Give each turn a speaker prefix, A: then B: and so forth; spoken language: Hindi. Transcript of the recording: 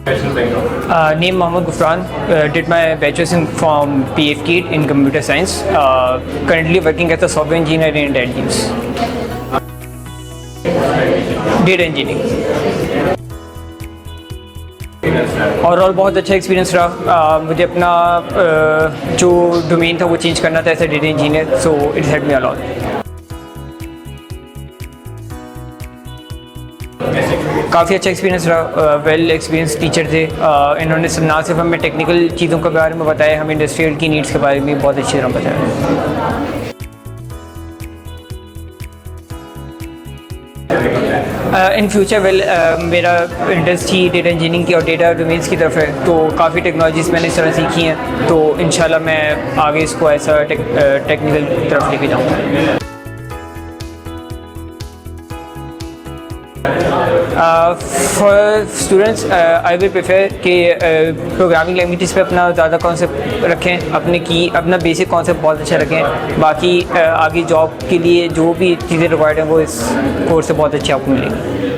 A: Name Muhammad Ghufran. Did my bachelor's from PFK in computer science. Currently working as a software engineer in intelligence. Data engineering. Overall बहुत अच्छा एक्सपीरियंस रहा। मुझे अपना जो डोमेन था वो चेंज करना था as a data engineer, so it's help me a lot. काफ़ी अच्छा एक्सपीरियंस रहा। वेल एक्सपीरियंस टीचर थे। इन्होंने ना सिर्फ हमें टेक्निकल चीज़ों के बारे में बताया, हमें इंडस्ट्रियल की नीड्स के बारे में बहुत अच्छी तरह बताया। इन फ्यूचर वेल मेरा इंटरेस्ट ही डेटा इंजीनियरिंग की और डेटा डोमेन्स की तरफ है, तो काफ़ी टेक्नोलॉजीज़ मैंने इस तरह सीखी हैं, तो इंशाल्लाह मैं आगे इसको ऐसा टेक्निकल तरफ लेके जाऊँगा। For students I will prefer कि प्रोग्रामिंग लैंग्वेजेस पे अपना ज़्यादा कॉन्सेप्ट रखें, अपना बेसिक कॉन्सेप्ट बहुत अच्छा रखें। बाकी आगे जॉब के लिए जो भी चीज़ें रिक्वायर्ड हैं वो इस कोर्स से बहुत अच्छी आपको मिलेंगी।